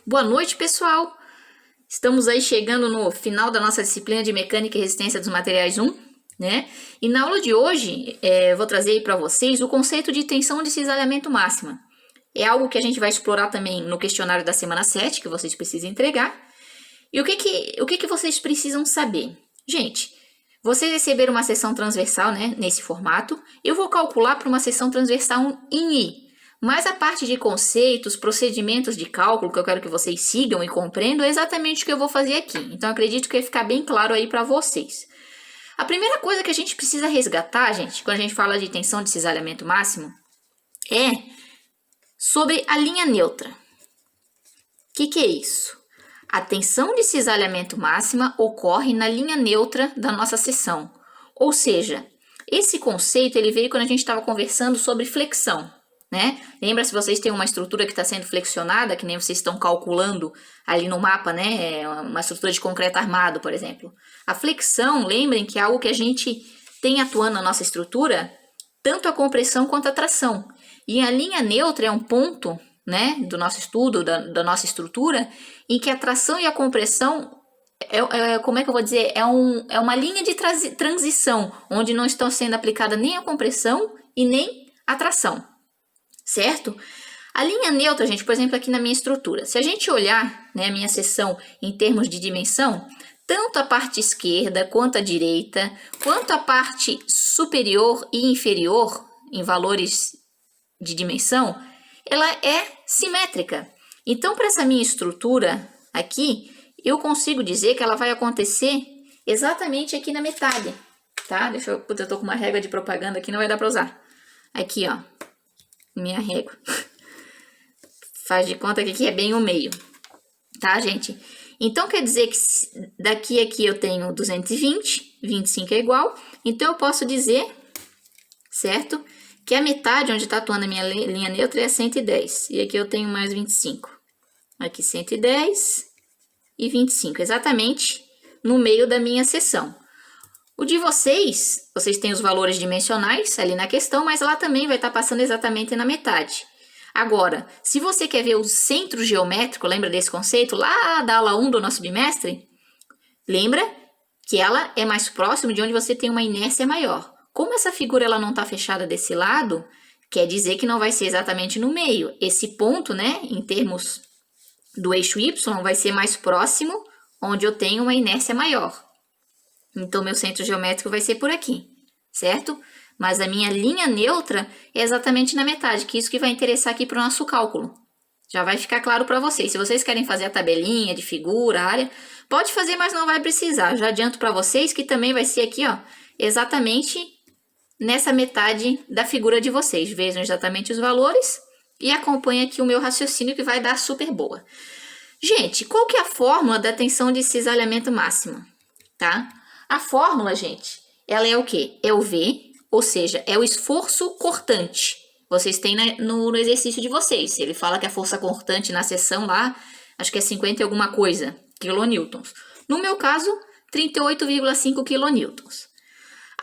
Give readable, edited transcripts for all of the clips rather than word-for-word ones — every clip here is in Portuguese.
Boa noite, pessoal! Estamos aí chegando no final da nossa disciplina de Mecânica e Resistência dos Materiais 1, né? E na aula de hoje, eu vou trazer aí para vocês o conceito de tensão de cisalhamento máxima. É algo que a gente vai explorar também no questionário da semana 7, que vocês precisam entregar. E o que vocês precisam saber? Gente, vocês receberam uma seção transversal, né, nesse formato. Eu vou calcular para uma seção transversal em I. Mas a parte de conceitos, procedimentos de cálculo que eu quero que vocês sigam e compreendam é exatamente o que eu vou fazer aqui. Então, acredito que vai ficar bem claro aí para vocês. A primeira coisa que a gente precisa resgatar, gente, quando a gente fala de tensão de cisalhamento máximo, é sobre a linha neutra. O que é isso? A tensão de cisalhamento máxima ocorre na linha neutra da nossa seção. Ou seja, esse conceito ele veio quando a gente estava conversando sobre flexão. Né? Lembra se vocês têm uma estrutura que está sendo flexionada, que nem vocês estão calculando ali no mapa, né? Uma estrutura de concreto armado, por exemplo. A flexão, lembrem que é algo que a gente tem atuando na nossa estrutura, tanto a compressão quanto a tração. E a linha neutra é um ponto, né, do nosso estudo, da nossa estrutura, em que a tração e a compressão, como é que eu vou dizer? É uma linha de transição, onde não estão sendo aplicada nem a compressão e nem a tração. Certo? A linha neutra, gente, por exemplo, aqui na minha estrutura, se a gente olhar, né, a minha seção em termos de dimensão, tanto a parte esquerda quanto a direita, quanto a parte superior e inferior, em valores de dimensão, ela é simétrica. Então, para essa minha estrutura aqui, eu consigo dizer que ela vai acontecer exatamente aqui na metade, tá? Eu tô com uma régua de propaganda aqui, não vai dar para usar. Aqui, ó. Minha régua. Faz de conta que aqui é bem o meio. Tá, gente? Então, quer dizer que daqui a aqui eu tenho 220, 25 é igual. Então, eu posso dizer, certo? Que a metade onde está atuando a minha linha neutra é 110. E aqui eu tenho mais 25. Aqui 110 e 25. Exatamente no meio da minha seção. O de vocês têm os valores dimensionais ali na questão, mas lá também vai estar passando exatamente na metade. Agora, se você quer ver o centro geométrico, lembra desse conceito lá da aula 1 do nosso bimestre? Lembra que ela é mais próximo de onde você tem uma inércia maior. Como essa figura ela não está fechada desse lado, quer dizer que não vai ser exatamente no meio. Esse ponto, né, em termos do eixo Y, vai ser mais próximo onde eu tenho uma inércia maior. Então, meu centro geométrico vai ser por aqui, certo? Mas a minha linha neutra é exatamente na metade, que é isso que vai interessar aqui para o nosso cálculo. Já vai ficar claro para vocês. Se vocês querem fazer a tabelinha de figura, área, pode fazer, mas não vai precisar. Já adianto para vocês que também vai ser aqui, ó, exatamente nessa metade da figura de vocês. Vejam exatamente os valores e acompanhem aqui o meu raciocínio que vai dar super boa. Gente, qual que é a fórmula da tensão de cisalhamento máxima? Tá? A fórmula, gente, ela é o quê? É o V, ou seja, é o esforço cortante. Vocês têm no exercício de vocês. Ele fala que a força cortante na seção lá, acho que é 50 e alguma coisa, quilonewtons. No meu caso, 38,5 quilonewtons.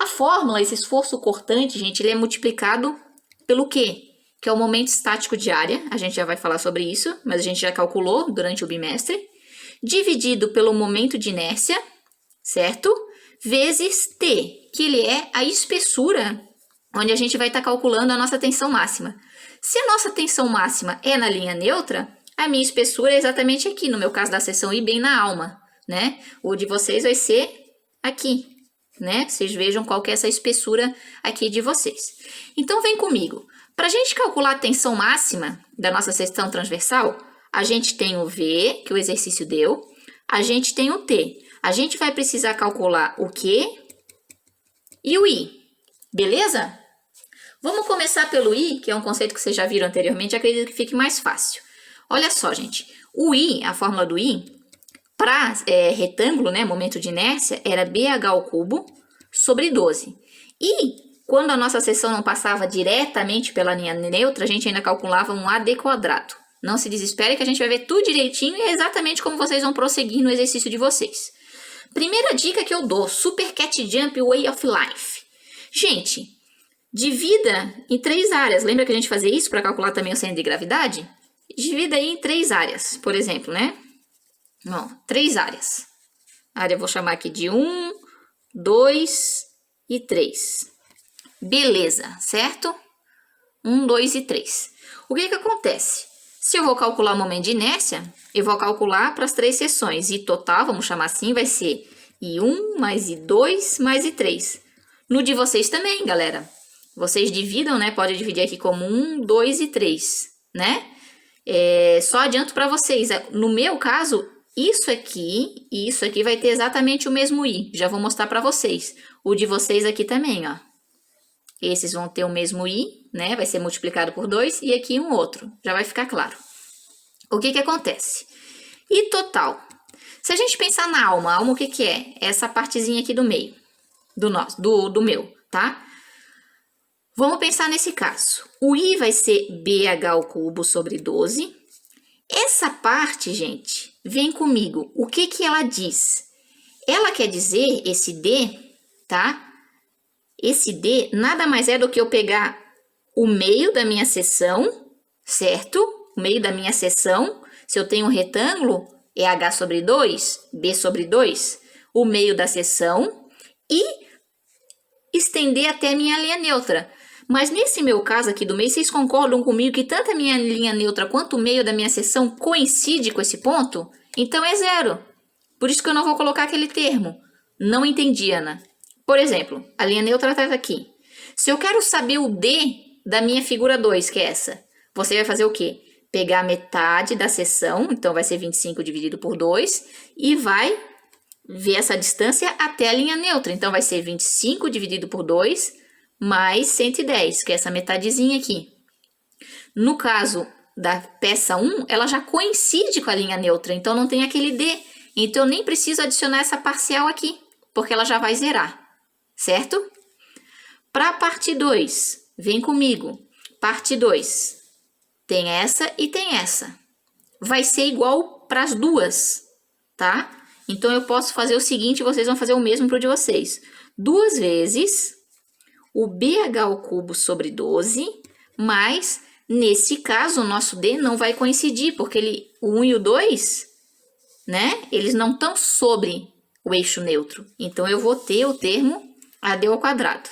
A fórmula, esse esforço cortante, gente, ele é multiplicado pelo quê? Que é o momento estático de área. A gente já vai falar sobre isso, mas a gente já calculou durante o bimestre. Dividido pelo momento de inércia, certo? Vezes T, que ele é a espessura onde a gente vai estar calculando a nossa tensão máxima. Se a nossa tensão máxima é na linha neutra, a minha espessura é exatamente aqui, no meu caso da seção I, bem na alma, né? O de vocês vai ser aqui, né? Vocês vejam qual que é essa espessura aqui de vocês. Então, vem comigo. Para a gente calcular a tensão máxima da nossa seção transversal, a gente tem o V, que o exercício deu, a gente tem o T. A gente vai precisar calcular o Q e o I, beleza? Vamos começar pelo I, que é um conceito que vocês já viram anteriormente, acredito que fique mais fácil. Olha só, gente, o I, a fórmula do I, para retângulo, né, momento de inércia, era BH ao cubo sobre 12. E quando a nossa seção não passava diretamente pela linha neutra, a gente ainda calculava um AD quadrado. Não se desespere que a gente vai ver tudo direitinho e é exatamente como vocês vão prosseguir no exercício de vocês. Primeira dica que eu dou, Super Cat Jump Way of Life. Gente, divida em 3 áreas. Lembra que a gente fazia isso para calcular também o centro de gravidade? divida aí em 3 áreas, por exemplo, né? Bom, 3 áreas. A área eu vou chamar aqui de 1, 2 e 3. Beleza, certo? 1, 2 e 3. O que acontece? Se eu vou calcular o momento de inércia, eu vou calcular para as 3 seções. I total, vamos chamar assim, vai ser I1 mais I2 mais I3. No de vocês também, galera. Vocês dividam, né? Pode dividir aqui como 1, 2 e 3, né? Só adianto para vocês. No meu caso, isso aqui e isso aqui vai ter exatamente o mesmo I. Já vou mostrar para vocês. O de vocês aqui também, ó. Esses vão ter o mesmo I, né? Vai ser multiplicado por 2 e aqui um outro. Já vai ficar claro. O que acontece? I total. Se a gente pensar na alma, a alma o que é? Essa partezinha aqui do meio. Do meu, tá? Vamos pensar nesse caso. O I vai ser BH ao cubo sobre 12. Essa parte, gente, vem comigo. O que ela diz? Ela quer dizer, esse D, tá? Esse D nada mais é do que eu pegar o meio da minha seção, certo? O meio da minha seção, se eu tenho um retângulo, é H sobre 2, B sobre 2, o meio da seção e estender até a minha linha neutra. Mas nesse meu caso aqui do meio, vocês concordam comigo que tanto a minha linha neutra quanto o meio da minha seção coincide com esse ponto? Então é 0. Por isso que eu não vou colocar aquele termo. Não entendi, Ana. Por exemplo, a linha neutra está aqui. Se eu quero saber o D da minha figura 2, que é essa, você vai fazer o quê? Pegar a metade da seção, então vai ser 25 dividido por 2, e vai ver essa distância até a linha neutra. Então vai ser 25 dividido por 2 mais 110, que é essa metadezinha aqui. No caso da peça 1, ela já coincide com a linha neutra, então não tem aquele D. Então eu nem preciso adicionar essa parcial aqui, porque ela já vai zerar, certo? Para a parte 2, vem comigo. Parte 2, tem essa e tem essa. Vai ser igual para as duas, tá? Então eu posso fazer o seguinte, vocês vão fazer o mesmo para o de vocês. 2 vezes o BH ao cubo sobre 12, mas nesse caso o nosso D não vai coincidir, porque o 1 e o 2, né, eles não estão sobre o eixo neutro. Então eu vou ter o termo AD ao quadrado.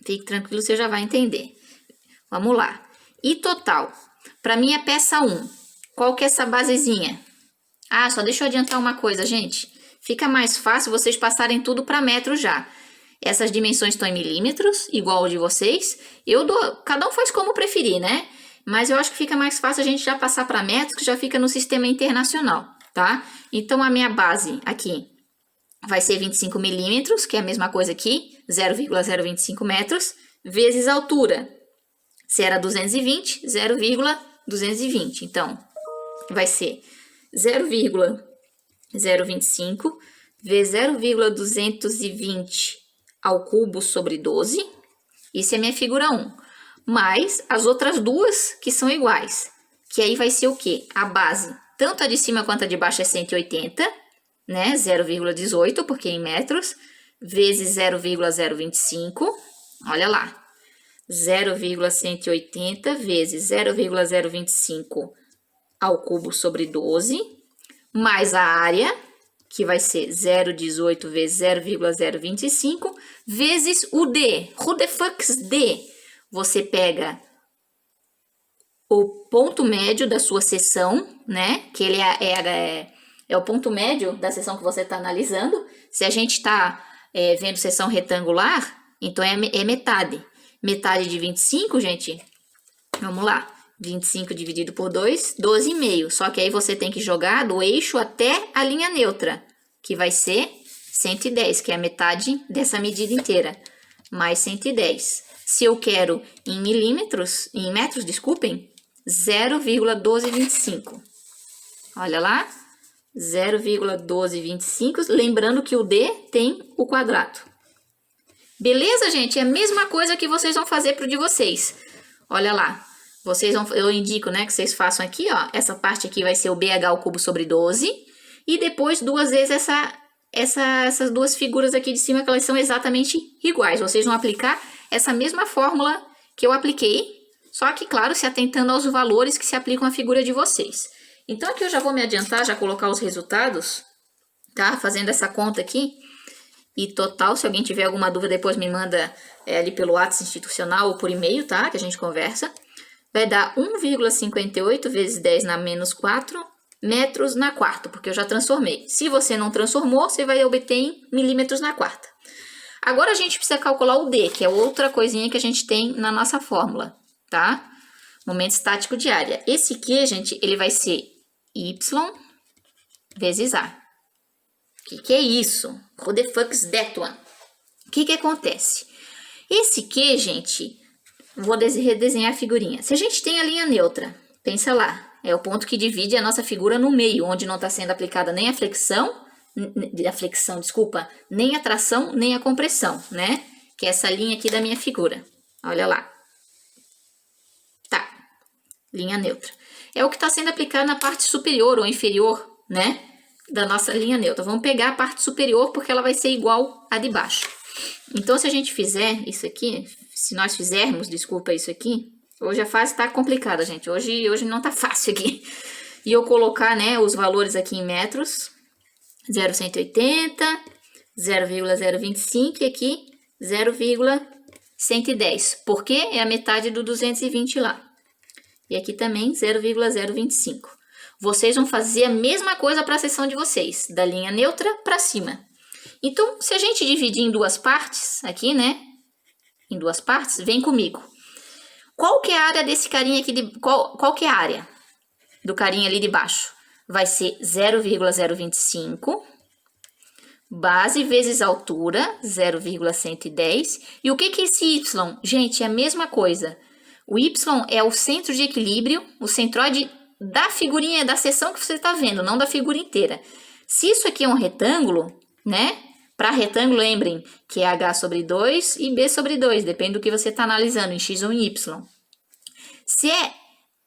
Fique tranquilo, você já vai entender. Vamos lá. I total. Para minha peça 1, qual que é essa basezinha? Ah, só deixa eu adiantar uma coisa, gente. Fica mais fácil vocês passarem tudo para metro já. Essas dimensões estão em milímetros, igual o de vocês. Cada um faz como preferir, né? Mas eu acho que fica mais fácil a gente já passar para metros, que já fica no sistema internacional, tá? Então, a minha base aqui vai ser 25 milímetros, que é a mesma coisa aqui, 0,025 metros, vezes a altura. Se era 220, 0,220. Então, vai ser 0,025 vezes 0,220 ao cubo sobre 12. Isso é minha figura 1. Mais as outras duas que são iguais. Que aí vai ser o quê? A base, tanto a de cima quanto a de baixo é 180, né? 0,18, porque em metros, vezes 0,025. Olha lá. 0,180 vezes 0,025 ao cubo sobre 12, mais a área, que vai ser 0,18 vezes 0,025, vezes o D. Who the fuck's D? Você pega o ponto médio da sua seção, né? Que ele é o ponto médio da seção que você está analisando. Se a gente está vendo seção retangular, então é metade. Metade de 25, gente, vamos lá. 25 dividido por 2, 12,5. Só que aí você tem que jogar do eixo até a linha neutra, que vai ser 110, que é a metade dessa medida inteira, mais 110. Se eu quero em metros, desculpem, 0,1225. Olha lá, 0,1225, lembrando que o D tem o quadrado. Beleza, gente? É a mesma coisa que vocês vão fazer pro de vocês. Olha lá. Eu indico, né, que vocês façam aqui, ó. Essa parte aqui vai ser o BH ao cubo sobre 12. E depois, 2 vezes essas duas figuras aqui de cima, que elas são exatamente iguais. Vocês vão aplicar essa mesma fórmula que eu apliquei, Só que, claro, se atentando aos valores que se aplicam à figura de vocês. Então, aqui eu já vou me adiantar, já colocar os resultados, tá? Fazendo essa conta aqui. E total, se alguém tiver alguma dúvida, depois me manda ali pelo WhatsApp institucional ou por e-mail, tá? Que a gente conversa. Vai dar 1,58 vezes 10 na menos 4 metros na quarta, porque eu já transformei. Se você não transformou, você vai obter em milímetros na quarta. Agora a gente precisa calcular o D, que é outra coisinha que a gente tem na nossa fórmula, tá? Momento estático de área. Esse Q, gente, ele vai ser Y vezes A. O que é isso? Who the fuck's that one? O que acontece? Esse Q, gente, vou redesenhar a figurinha. Se a gente tem a linha neutra, pensa lá, é o ponto que divide a nossa figura no meio, onde não está sendo aplicada nem a flexão, nem a tração, nem a compressão, né? Que é essa linha aqui da minha figura. Olha lá. Tá. Linha neutra. É o que está sendo aplicado na parte superior ou inferior, né? Da nossa linha neutra. Vamos pegar a parte superior porque ela vai ser igual à de baixo. Então, se a gente fizer isso aqui, se nós fizermos, desculpa isso aqui, hoje a fase tá complicada, gente. Hoje não tá fácil aqui. E eu colocar, né, os valores aqui em metros. 0,180, 0,025 e aqui 0,110. Porque é a metade do 220 lá. E aqui também 0,025. Vocês vão fazer a mesma coisa para a seção de vocês, da linha neutra para cima. Então, se a gente dividir em duas partes, aqui, né? Em duas partes, vem comigo. Qual que é a área desse carinha aqui? Qual que é a área do carinha ali de baixo? Vai ser 0,025, base vezes altura, 0,110. E o que é esse Y? Gente, é a mesma coisa. O Y é o centro de equilíbrio, o centroide da figurinha, da seção que você está vendo, não da figura inteira. Se isso aqui é um retângulo, né? Para retângulo, lembrem que é H sobre 2 e B sobre 2, depende do que você está analisando, em X ou em Y. Se é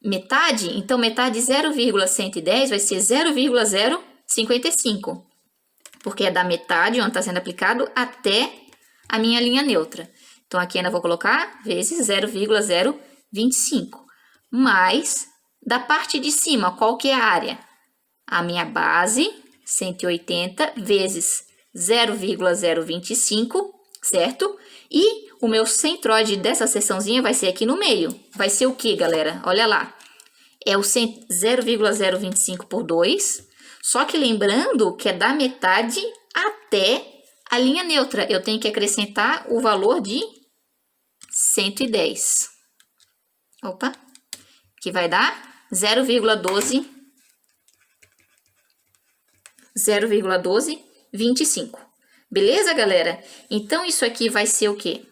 metade, então metade de 0,110 vai ser 0,055, porque é da metade, onde está sendo aplicado, até a minha linha neutra. Então, aqui ainda vou colocar vezes 0,025, mais da parte de cima, qual que é a área? A minha base, 180, vezes 0,025, certo? E o meu centroide dessa seçãozinha vai ser aqui no meio. Vai ser o que, galera? Olha lá. É o 0,025 por 2. Só que lembrando que é da metade até a linha neutra. Eu tenho que acrescentar o valor de 110. Opa. Que vai dar 0,1225. Beleza, galera? Então, isso aqui vai ser o quê?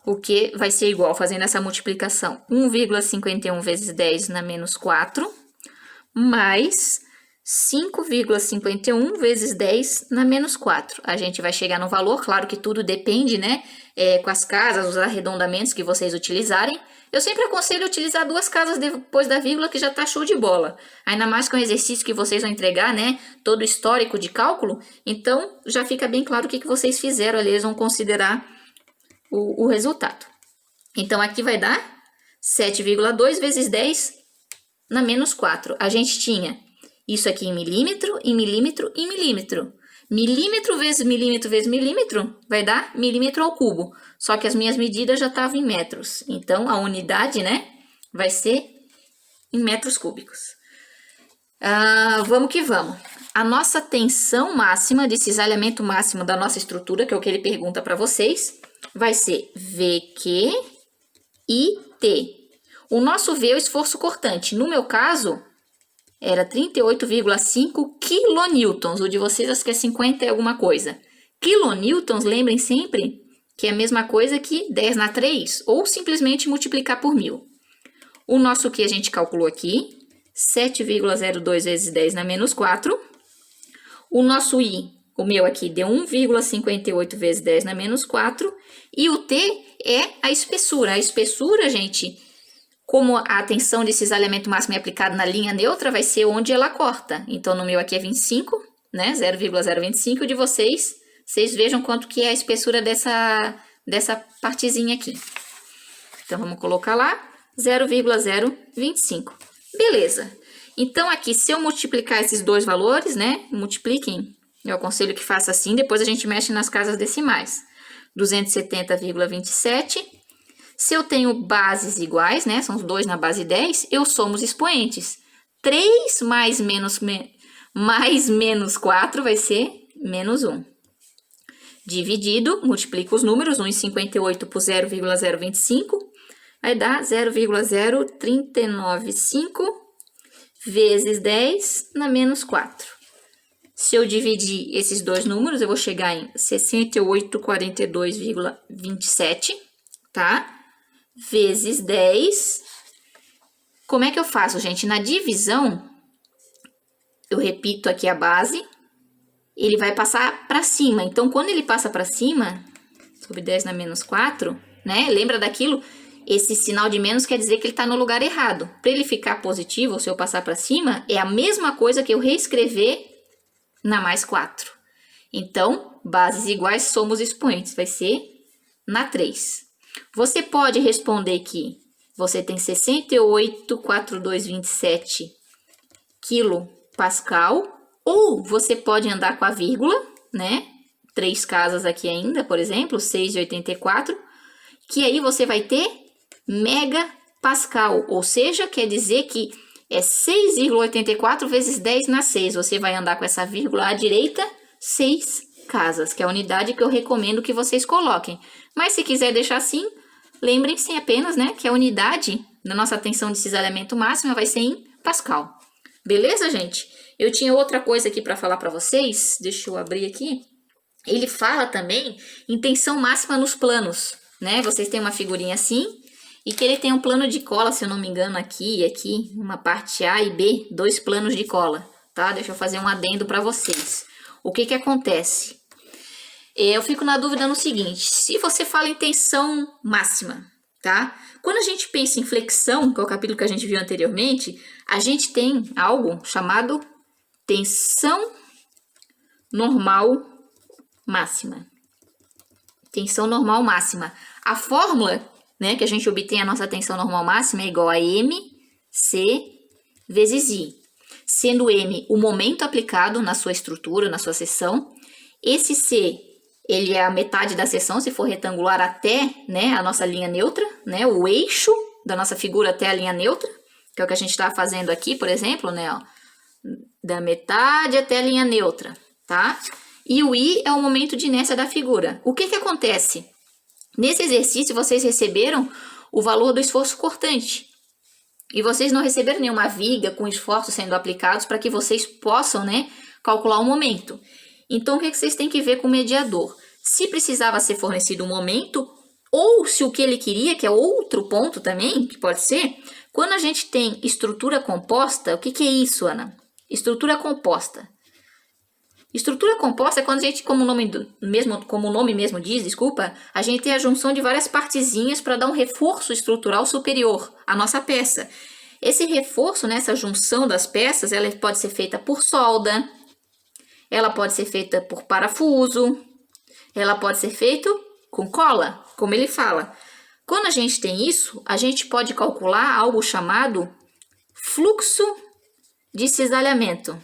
O que vai ser igual, fazendo essa multiplicação, 1,51 vezes 10 na menos 4, mais 5,51 vezes 10 na menos 4. A gente vai chegar no valor, claro que tudo depende, né? Com as casas, os arredondamentos que vocês utilizarem. Eu sempre aconselho utilizar 2 casas depois da vírgula, que já tá show de bola. Ainda mais com o exercício que vocês vão entregar, né? Todo o histórico de cálculo. Então, já fica bem claro o que vocês fizeram ali. Eles vão considerar o resultado. Então, aqui vai dar 7,2 vezes 10 na menos 4. A gente tinha isso aqui em milímetro, em milímetro, em milímetro. Milímetro vezes milímetro vezes milímetro vai dar milímetro ao cubo. Só que as minhas medidas já estavam em metros. Então, a unidade, né, vai ser em metros cúbicos. Vamos que vamos. A nossa tensão máxima de cisalhamento máximo da nossa estrutura, que é o que ele pergunta para vocês, vai ser VQ e T. O nosso V é o esforço cortante. No meu caso, era 38,5 quilonewtons. O de vocês acho que é 50 e alguma coisa. Quilonewtons, lembrem sempre que é a mesma coisa que 10 na 3, ou simplesmente multiplicar por 1000. O nosso que a gente calculou aqui, 7,02 vezes 10 na menos 4. O nosso I, o meu aqui, deu 1,58 vezes 10 na menos 4. E o T é a espessura. A espessura, gente, como a tensão de cisalhamento máximo é aplicada na linha neutra, vai ser onde ela corta. Então, no meu aqui é 25, né? 0,025. De vocês vejam quanto que é a espessura dessa partezinha aqui. Então, vamos colocar lá. 0,025. Beleza. Então, aqui, se eu multiplicar esses dois valores, né? Multipliquem. Eu aconselho que faça assim, depois a gente mexe nas casas decimais. 270,27. Se eu tenho bases iguais, né? São os dois na base 10, eu somo os expoentes. 3 mais menos 4 vai ser menos 1. Dividido, multiplico os números, 1,58 por 0,025, vai dar 0,0395 vezes 10 na menos 4. Se eu dividir esses dois números, eu vou chegar em 6842,27, tá? Vezes 10. Como é que eu faço, gente? Na divisão, eu repito aqui a base, ele vai passar para cima. Então, quando ele passa para cima, sobre 10 na menos 4, né? Lembra daquilo? Esse sinal de menos quer dizer que ele está no lugar errado. Para ele ficar positivo, se eu passar para cima, é a mesma coisa que eu reescrever na mais 4. Então, bases iguais somos expoentes. Vai ser na 3. Você pode responder que você tem 68,4227 quilopascal, ou você pode andar com a vírgula, né? 3 casas aqui ainda, por exemplo, 6,84, que aí você vai ter megapascal, ou seja, quer dizer que é 6,84 vezes 10 na 6. Você vai andar com essa vírgula à direita, 6 casas, que é a unidade que eu recomendo que vocês coloquem. Mas se quiser deixar assim, lembrem-se apenas, né, que a unidade da nossa tensão de cisalhamento máxima vai ser em pascal. Beleza, gente? Eu tinha outra coisa aqui para falar para vocês. Deixa eu abrir aqui. Ele fala também em tensão máxima nos planos, né? Vocês têm uma figurinha assim e que ele tem um plano de cola, se eu não me engano, aqui e aqui, uma parte A e B, 2 planos de cola, tá? Deixa eu fazer um adendo para vocês. O que que acontece? Eu fico na dúvida no seguinte, se você fala em tensão máxima, tá? Quando a gente pensa em flexão, que é o capítulo que a gente viu anteriormente, a gente tem algo chamado tensão normal máxima. Tensão normal máxima. A fórmula, né, que a gente obtém a nossa tensão normal máxima é igual a MC vezes I. Sendo M o momento aplicado na sua estrutura, na sua seção. Esse C, ele é a metade da seção, se for retangular até, né, a nossa linha neutra, né, o eixo da nossa figura até a linha neutra, que é o que a gente está fazendo aqui, por exemplo, né, ó, da metade até a linha neutra, tá? E o I é o momento de inércia da figura. O que que acontece? Nesse exercício, vocês receberam o valor do esforço cortante. E vocês não receberam nenhuma viga com esforços sendo aplicados para que vocês possam, né, calcular o momento. Então, o que vocês têm que ver com o mediador? Se precisava ser fornecido um momento, ou se o que ele queria, que é outro ponto também, que pode ser, quando a gente tem estrutura composta, o que que é isso, Ana? Estrutura composta. Estrutura composta é quando a gente, como o nome mesmo diz, desculpa, a gente tem a junção de várias partezinhas para dar um reforço estrutural superior à nossa peça. Esse reforço, né, essa junção das peças, ela pode ser feita por solda, ela pode ser feita por parafuso, ela pode ser feita com cola, como ele fala. Quando a gente tem isso, a gente pode calcular algo chamado fluxo de cisalhamento,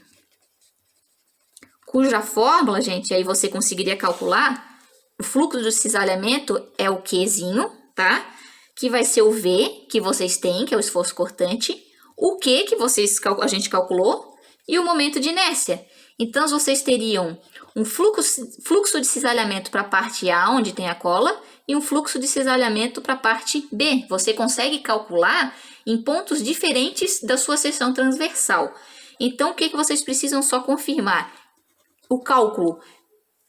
cuja fórmula, gente, aí você conseguiria calcular, o fluxo de cisalhamento é o Qzinho, tá? Que vai ser o V que vocês têm, que é o esforço cortante, o Q que a gente calculou e o momento de inércia. Então, vocês teriam um fluxo de cisalhamento para a parte A, onde tem a cola, e um fluxo de cisalhamento para a parte B. Você consegue calcular em pontos diferentes da sua seção transversal. Então, o que vocês precisam só confirmar? O cálculo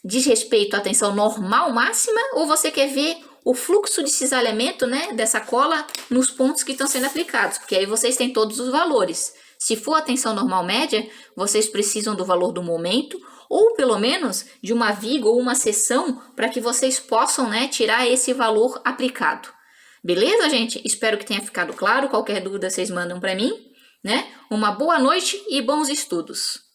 diz respeito à tensão normal máxima ou você quer ver o fluxo de cisalhamento, né, dessa cola nos pontos que estão sendo aplicados? Porque aí vocês têm todos os valores. Se for a tensão normal média, vocês precisam do valor do momento ou pelo menos de uma viga ou uma seção para que vocês possam, né, tirar esse valor aplicado. Beleza, gente? Espero que tenha ficado claro. Qualquer dúvida vocês mandam para mim, né? Uma boa noite e bons estudos.